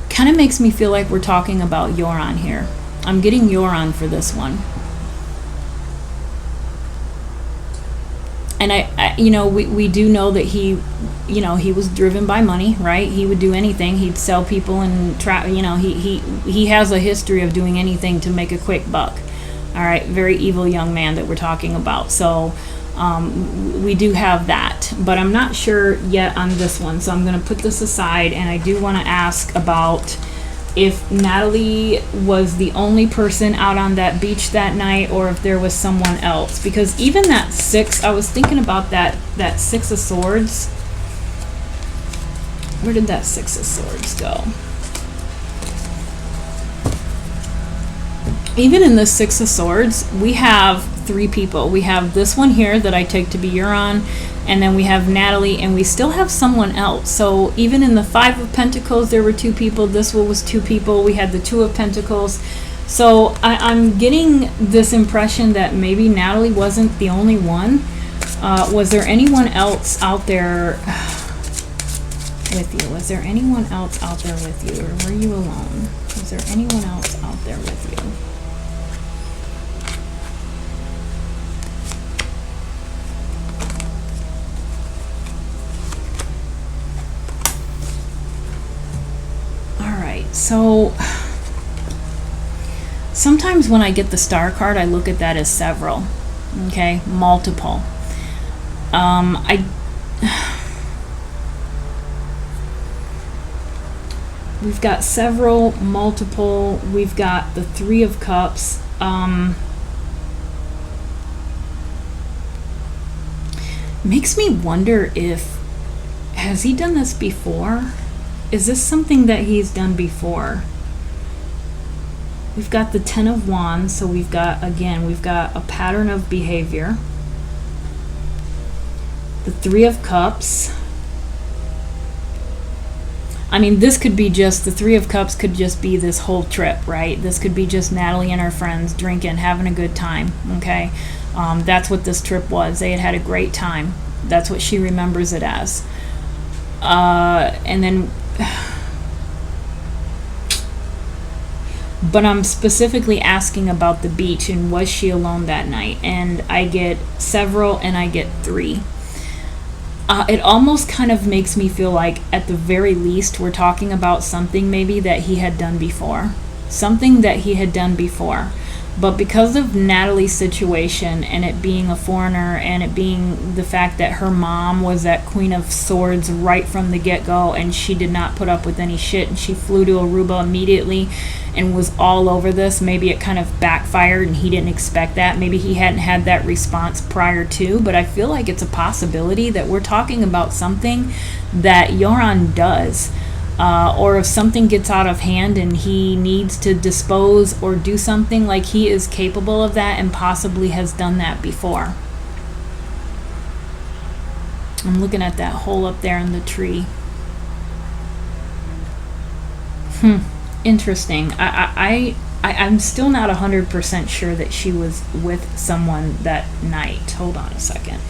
Kind of makes me feel like we're talking about Euron here. I'm getting Euron for this one. And we do know that he was driven by money, right? He would do anything. He'd sell people and he has a history of doing anything to make a quick buck. All right, very evil young man that we're talking about. So we do have that, but I'm not sure yet on this one. So I'm going to put this aside, and I do want to ask about if Natalee was the only person out on that beach that night, or if there was someone else. Because even that 6, I was thinking about that 6 of Swords. Where did that 6 of Swords go? Even in the 6 of Swords, we have 3 people. We have this one here that I take to be Euron, and then we have Natalee, and we still have someone else. So even in the 5 of Pentacles, there were 2 people. This one was 2 people. We had the 2 of Pentacles. So I'm getting this impression that maybe Natalee wasn't the only one. Was there anyone else out there with you? Was there anyone else out there with you, or were you alone? Was there anyone else out there with you? So sometimes when I get the Star card, I look at that as several, okay, multiple. We've got several, multiple. We've got the 3 of Cups. Makes me wonder has he done this before? Is this something that he's done before? We've got the 10 of Wands, so we've got a pattern of behavior. The 3 of Cups. I mean, this could be just, the 3 of Cups could just be this whole trip, right? This could be just Natalee and her friends drinking, having a good time, okay? That's what this trip was. They had a great time. That's what she remembers it as. And then... But I'm specifically asking about the beach, and was she alone that night? And I get several, and I get 3. It almost kind of makes me feel like, at the very least, we're talking about something maybe that he had done before. Something that he had done before. But because of Natalee's situation, and it being a foreigner, and it being the fact that her mom was that Queen of Swords right from the get-go, and she did not put up with any shit, and she flew to Aruba immediately and was all over this, maybe it kind of backfired and he didn't expect that. Maybe he hadn't had that response prior to, but I feel like it's a possibility that we're talking about something that Euron does. Or if something gets out of hand and he needs to dispose or do something, like he is capable of that and possibly has done that before. I'm looking at that hole up there in the tree. Interesting. I'm still not 100% sure that she was with someone that night. Hold on a second.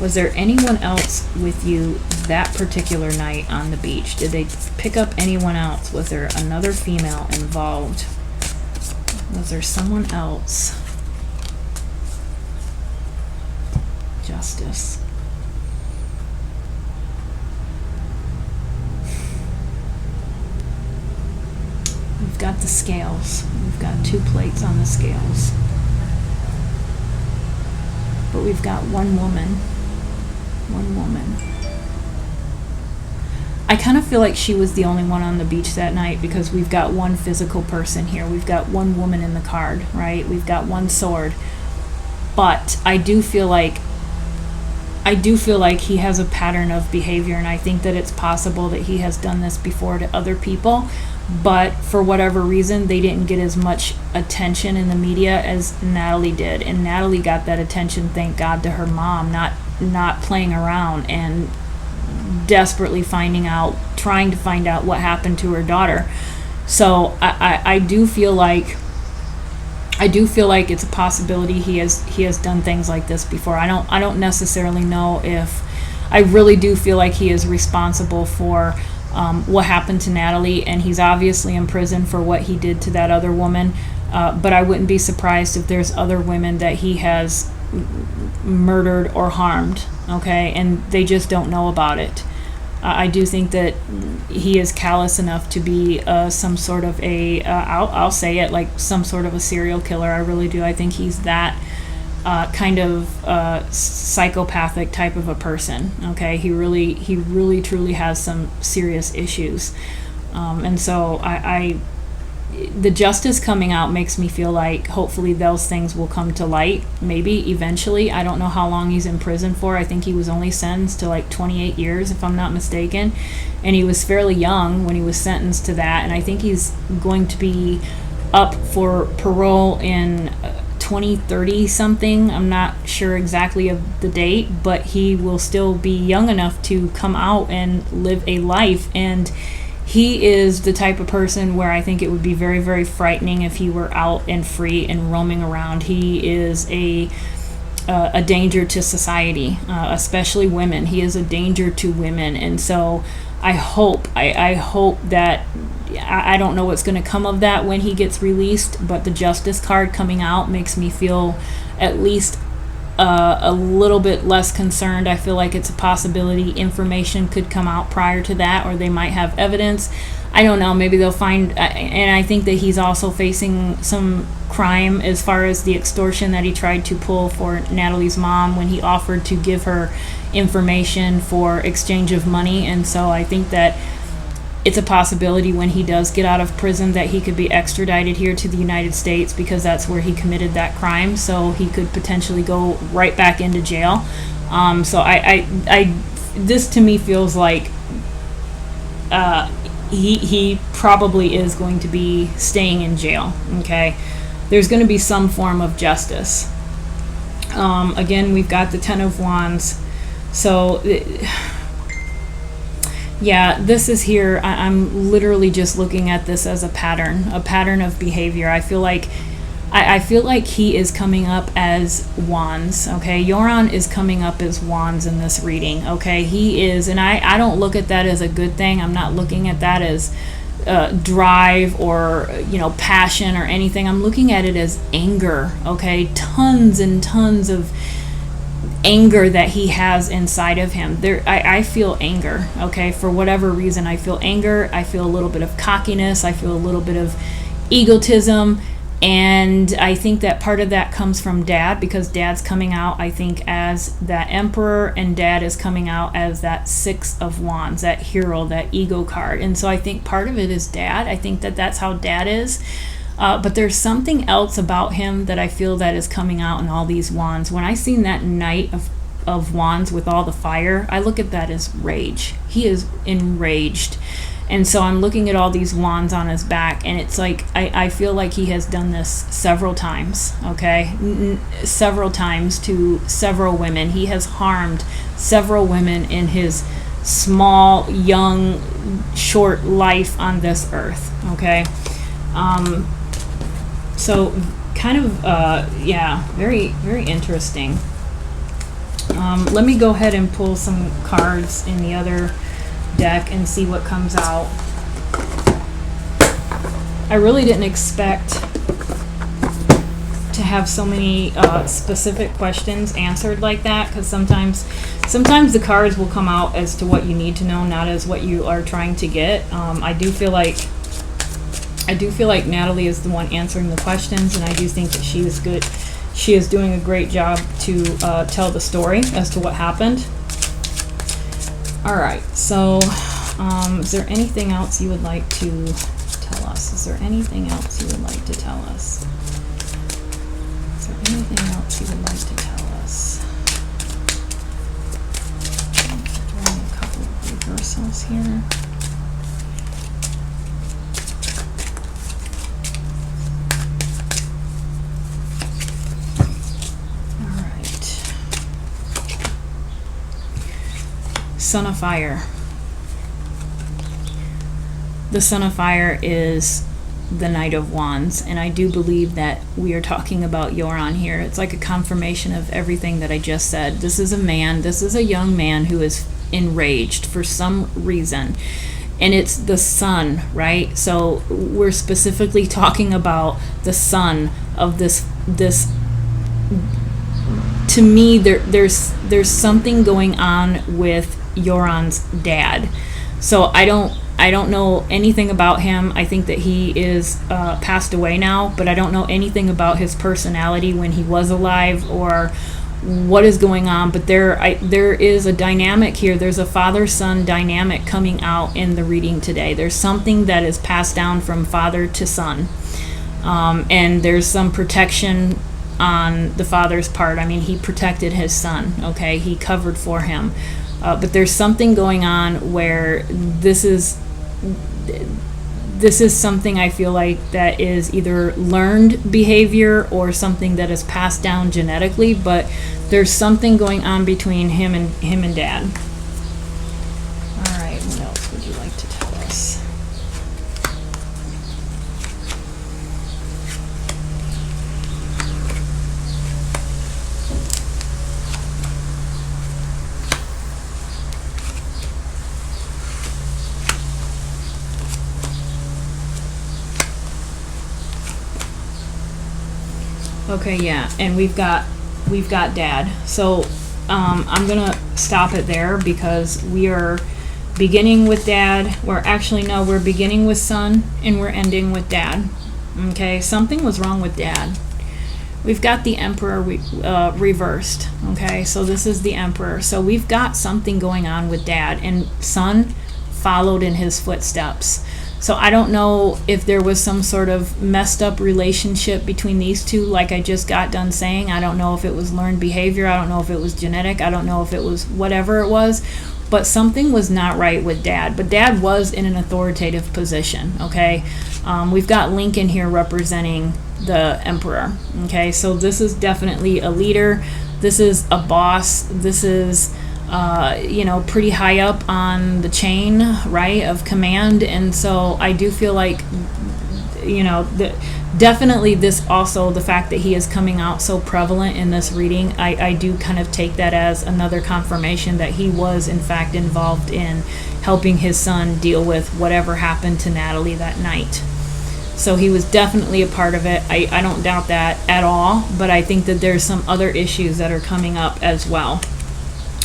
Was there anyone else with you that particular night on the beach? Did they pick up anyone else? Was there another female involved? Was there someone else? Justice. We've got the scales. We've got 2 plates on the scales. But we've got one woman. One woman. I kind of feel like she was the only one on the beach that night, because we've got one physical person here. We've got one woman in the card, right? We've got one sword. But I do feel like he has a pattern of behavior, and I think that it's possible that he has done this before to other people, but for whatever reason they didn't get as much attention in the media as Natalee did. And Natalee got that attention, thank God, to her mom, not playing around and desperately trying to find out what happened to her daughter. So I do feel like it's a possibility he has done things like this before. I don't necessarily know if, I really do feel like he is responsible for what happened to Natalee, and he's obviously in prison for what he did to that other woman. But I wouldn't be surprised if there's other women that he has murdered or harmed, okay, and they just don't know about it. I do think that he is callous enough to be some sort of I'll say it, like some sort of a serial killer. I really do. I think he's that kind of psychopathic type of a person. Okay, he really truly has some serious issues, and so the justice coming out makes me feel like hopefully those things will come to light, maybe eventually. I don't know how long he's in prison for. I think he was only sentenced to like 28 years, if I'm not mistaken. And he was fairly young when he was sentenced to that. And I think he's going to be up for parole in 2030 something. I'm not sure exactly of the date, but he will still be young enough to come out and live a life. And he is the type of person where I think it would be very, very frightening if he were out and free and roaming around. He is a danger to society, especially women. He is a danger to women. And so I hope that, I don't know what's going to come of that when he gets released, but the justice card coming out makes me feel at least a little bit less concerned. I feel like it's a possibility information could come out prior to that, or they might have evidence. I don't know, maybe they'll find, and I think that he's also facing some crime as far as the extortion that he tried to pull for Natalee's mom when he offered to give her information for exchange of money. And so I think that it's a possibility when he does get out of prison that he could be extradited here to the United States, because that's where he committed that crime. So he could potentially go right back into jail. So this to me feels like he probably is going to be staying in jail. Okay, there's going to be some form of justice. Again, we've got the Ten of Wands. So yeah, this is here. I'm literally just looking at this as a pattern of behavior. I feel like he is coming up as wands. Okay, Euron is coming up as wands in this reading. Okay, he is, and I don't look at that as a good thing. I'm not looking at that as drive or passion or anything. I'm looking at it as anger. Okay, tons and tons of anger that he has inside of him. I feel anger. Okay, for whatever reason, I feel anger. I feel a little bit of cockiness. I feel a little bit of egotism. And I think that part of that comes from Dad, because Dad's coming out, I think, as that Emperor, and Dad is coming out as that Six of Wands, that hero, that ego card. And so I think part of it is Dad. I think that that's how Dad is. But there's something else about him that I feel that is coming out in all these wands. When I seen that Knight of Wands with all the fire, I look at that as rage. He is enraged. And so I'm looking at all these wands on his back, and it's like, I feel like he has done this several times, okay? Several times to several women. He has harmed several women in his small, young, short life on this earth, okay? So kind of, very, very interesting. Let me go ahead and pull some cards in the other deck and see what comes out. I really didn't expect to have so many specific questions answered like that, because sometimes the cards will come out as to what you need to know, not as what you are trying to get. I do feel like Natalee is the one answering the questions, and I do think that she is good. She is doing a great job to tell the story as to what happened. All right, so is there anything else you would like to tell us? Is there anything else you would like to tell us? Is there anything else you would like to tell us? Drawing a couple of reversals here. Son of Fire. The Son of Fire is the Knight of Wands, and I do believe that we are talking about Euron here. It's like a confirmation of everything that I just said. This is a young man who is enraged for some reason, and it's the sun, right? So we're specifically talking about the son of this to me, there's something going on with Euron's dad. So I don't know anything about him. I think that he is passed away now, but I don't know anything about his personality when he was alive or what is going on. But there is a dynamic here. There's a father-son dynamic coming out in the reading today. There's something that is passed down from father to son, and there's some protection on the father's part. I mean, he protected his son. Okay, he covered for him. But there's something going on where this is something I feel like that is either learned behavior or something that is passed down genetically, but there's something going on between him and dad. All right, what else would you like to tell us? Okay, yeah, and we've got dad. So I'm gonna stop it there because we are beginning with dad. We're beginning with son and we're ending with dad. Okay, something was wrong with dad. We've got the emperor reversed. Okay, so this is the emperor. So we've got something going on with dad, and son followed in his footsteps. So I don't know if there was some sort of messed up relationship between these two, like I just got done saying. I don't know if it was learned behavior. I don't know if it was genetic. I don't know if it was whatever it was. But something was not right with dad. But dad was in an authoritative position, okay? We've got Lincoln here representing the emperor, okay? So this is definitely a leader. This is a boss. This is pretty high up on the chain, right, of command. And so I do feel like, definitely this also, the fact that he is coming out so prevalent in this reading, I do kind of take that as another confirmation that he was in fact involved in helping his son deal with whatever happened to Natalee that night. So he was definitely a part of it. I don't doubt that at all, but I think that there's some other issues that are coming up as well.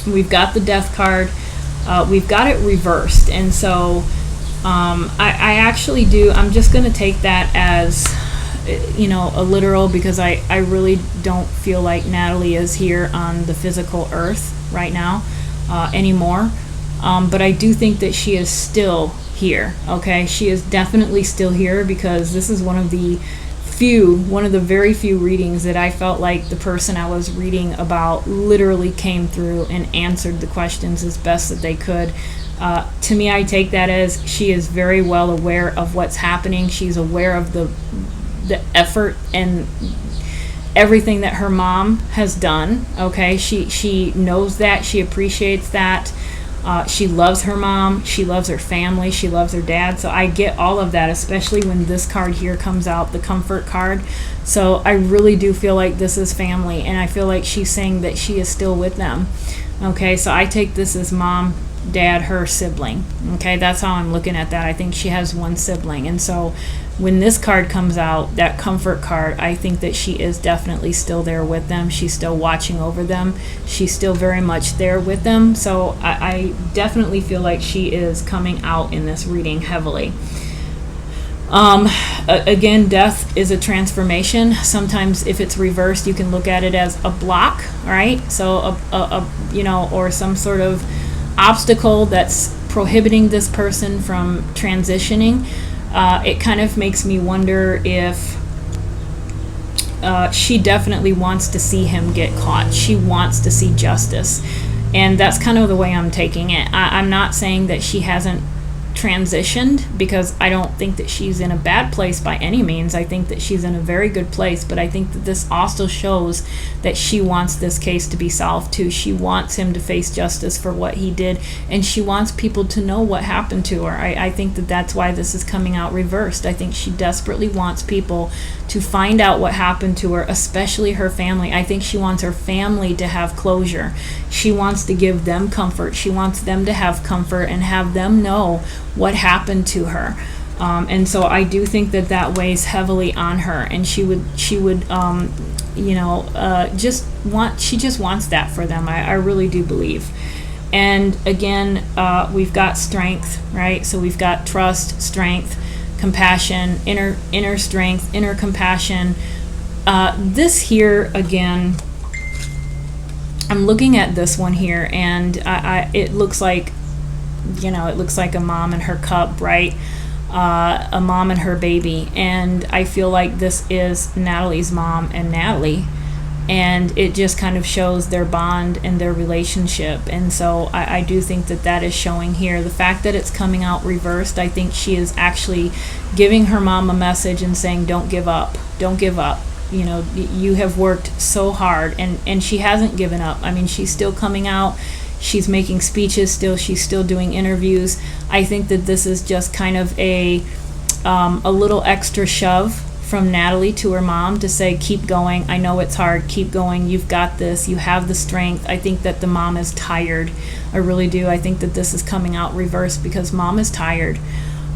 We've got the death card. We've got it reversed. And so I actually do, I'm just going to take that as, a literal, because I really don't feel like Natalee is here on the physical earth right now anymore. But I do think that she is still here, okay? She is definitely still here, because this is one of the very few readings that I felt like the person I was reading about literally came through and answered the questions as best that they could. To me, I take that as she is very well aware of what's happening. She's aware of the effort and everything that her mom has done, okay? She knows that. She appreciates that. She loves her mom, she loves her family, she loves her dad. So I get all of that, especially when this card here comes out, the comfort card. So I really do feel like this is family, and I feel like she's saying that she is still with them. Okay, so I take this as mom, dad, her sibling. Okay, that's how I'm looking at that. I think she has one sibling. And so when this card comes out, that comfort card, I think that she is definitely still there with them. She's still watching over them. She's still very much there with them. So I definitely feel like she is coming out in this reading heavily. Again, death is a transformation. Sometimes if it's reversed, you can look at it as a block, right? So or some sort of obstacle that's prohibiting this person from transitioning. It kind of makes me wonder if she definitely wants to see him get caught. She wants to see justice. And that's kind of the way I'm taking it. I'm not saying that she hasn't transitioned, because I don't think that she's in a bad place by any means. I think that she's in a very good place, but I think that this also shows that she wants this case to be solved too. She wants him to face justice for what he did, and she wants people to know what happened to her. I think that that's why this is coming out reversed. I think she desperately wants people to find out what happened to her, especially her family. I think she wants her family to have closure. She wants to give them comfort. She wants them to have comfort and have them know what happened to her. And so I do think that weighs heavily on her, and she would just she just wants that for them. I really do believe. And again, we've got strength, right? So we've got trust, strength, compassion, inner strength, inner compassion. This here again, I'm looking at this one here, and it looks like, it looks like a mom and her cub, right? A mom and her baby. And I feel like this is Natalee's mom and Natalee. And it just kind of shows their bond and their relationship. And so I do think that is showing here. The fact that it's coming out reversed, I think she is actually giving her mom a message and saying, don't give up. Don't give up. You have worked so hard. And she hasn't given up. I mean, she's still coming out. She's making speeches still. She's still doing interviews. I think that this is just kind of a little extra shove from Natalee to her mom to say, keep going. I know it's hard. Keep going. You've got this. You have the strength. I think that the mom is tired. I really do. I think that this is coming out reversed because mom is tired.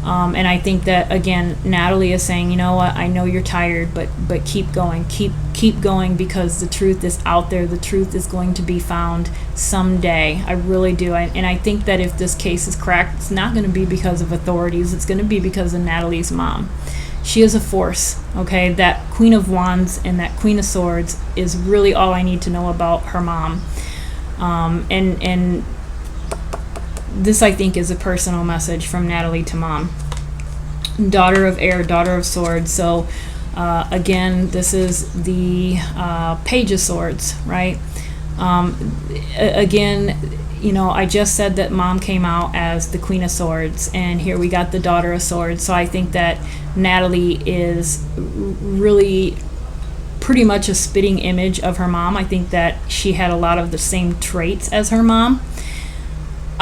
And I think that, again, Natalee is saying, you know what, I know you're tired, but keep going. Keep going, because the truth is out there. The truth is going to be found someday. I really do. And I think that if this case is cracked, it's not going to be because of authorities. It's going to be because of Natalee's mom. She is a force, okay? That Queen of Wands and that Queen of Swords is really all I need to know about her mom. And this, I think, is a personal message from Natalee to mom. Daughter of Air, Daughter of Swords. So, again, this is the Page of Swords, right? Again, I just said that mom came out as the Queen of Swords, and here we got the Daughter of Swords. So I think that Natalee is really pretty much a spitting image of her mom. I think that she had a lot of the same traits as her mom.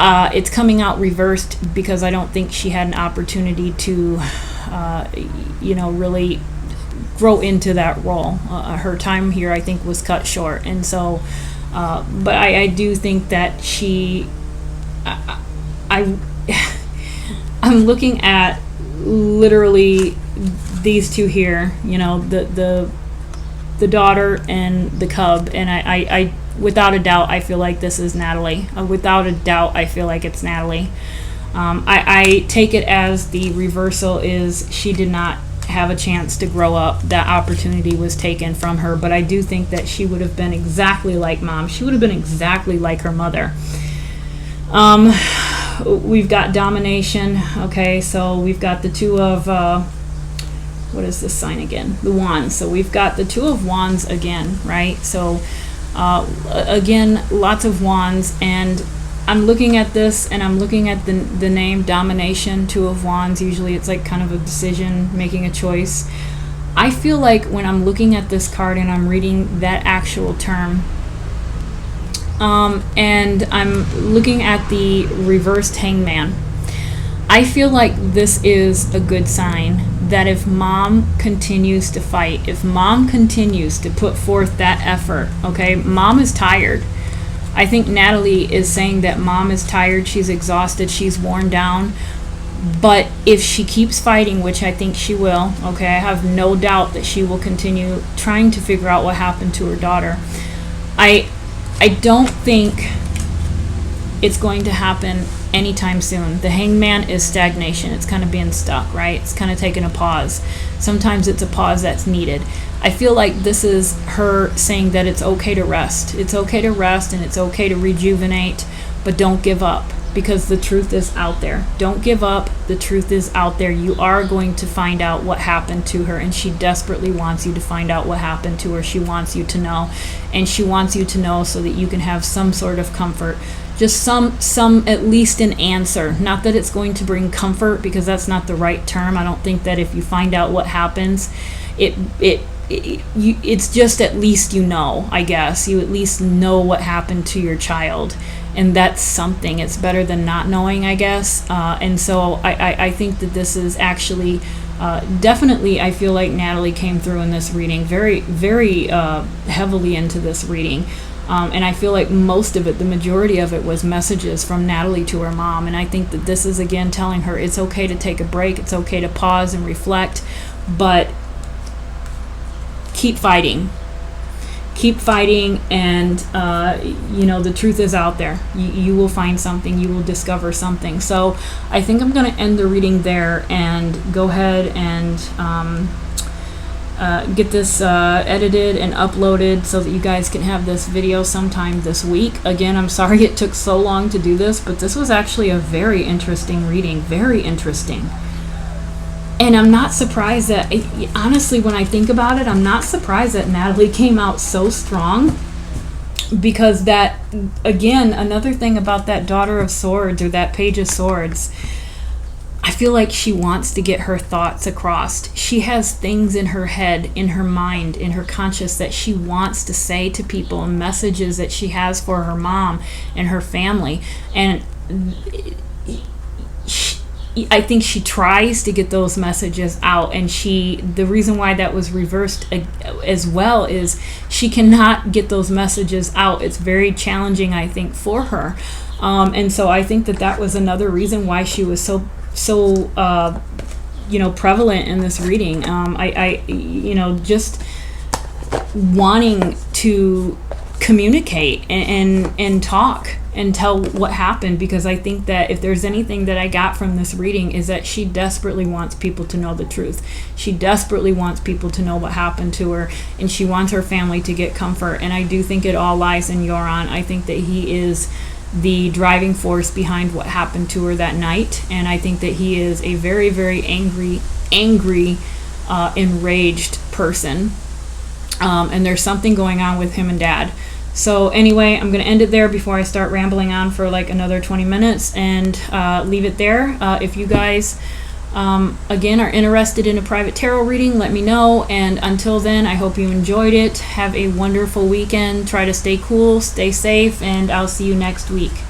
It's coming out reversed because I don't think she had an opportunity to, really grow into that role. Her time here, I think, was cut short. And so, but I do think that I'm looking at literally these two here, the daughter and the cub, and I without a doubt, I feel like this is Natalee. Without a doubt, I feel like it's Natalee. I take it as the reversal is she did not have a chance to grow up. That opportunity was taken from her, but I do think that she would have been exactly like mom. She would have been exactly like her mother. We've got domination. Okay, so we've got the two of what is this sign again? The Wands. So we've got the Two of Wands again, right? So again, lots of wands, and I'm looking at this and I'm looking at the name domination, Two of Wands. Usually it's like kind of a decision, making a choice. I feel like when I'm looking at this card and I'm reading that actual term, and I'm looking at the reversed Hangman, I feel like this is a good sign that if mom continues to fight, if mom continues to put forth that effort, okay, mom is tired. I think Natalee is saying that mom is tired, she's exhausted, she's worn down. But if she keeps fighting, which I think she will, okay, I have no doubt that she will continue trying to figure out what happened to her daughter. I don't think it's going to happen anytime soon. The Hangman is stagnation. It's kind of being stuck, right? It's kind of taking a pause. Sometimes it's a pause that's needed. I feel like this is her saying that it's okay to rest. It's okay to rest and it's okay to rejuvenate, but don't give up, because the truth is out there. Don't give up. The truth is out there. You are going to find out what happened to her, and she desperately wants you to find out what happened to her. She wants you to know, and she wants you to know so that you can have some sort of comfort. Just some at least an answer. Not that it's going to bring comfort, because that's not the right term. I don't think that if you find out what happens, it's just at least I guess. You at least know what happened to your child. And that's something. It's better than not knowing, I guess. And so I think that this is actually definitely, I feel like Natalee came through in this reading very, very heavily into this reading. And I feel like most of it, the majority of it, was messages from Natalee to her mom. And I think that this is, again, telling her it's okay to take a break. It's okay to pause and reflect. But keep fighting. keep fighting, and the truth is out there. You will find something, you will discover something. So I think I'm going to end the reading there and go ahead and get this edited and uploaded so that you guys can have this video sometime this week. Again, I'm sorry it took so long to do this, but this was actually a very interesting reading. Very interesting. And I'm not surprised that, honestly, when I think about it, I'm not surprised that Natalee came out so strong, because that, again, another thing about that Daughter of Swords, or that Page of Swords, I feel like she wants to get her thoughts across. She has things in her head, in her mind, in her conscious that she wants to say to people, and messages that she has for her mom and her family. And I think she tries to get those messages out, and the reason why that was reversed as well is she cannot get those messages out. It's very challenging, I think, for her. And so I think that was another reason why she was so prevalent in this reading. I just wanting to communicate and talk and tell what happened, because I think that if there's anything that I got from this reading is that she desperately wants people to know the truth. She desperately wants people to know what happened to her, and she wants her family to get comfort. And I do think it all lies in Hierophant. I think that he is the driving force behind what happened to her that night, and I think that he is a very, very angry, enraged person, and there's something going on with him and Dad. So anyway, I'm going to end it there before I start rambling on for like another 20 minutes, and leave it there. If you guys again are interested in a private tarot reading, let me know. And until then, I hope you enjoyed it. Have a wonderful weekend. Try to stay cool, stay safe, and I'll see you next week.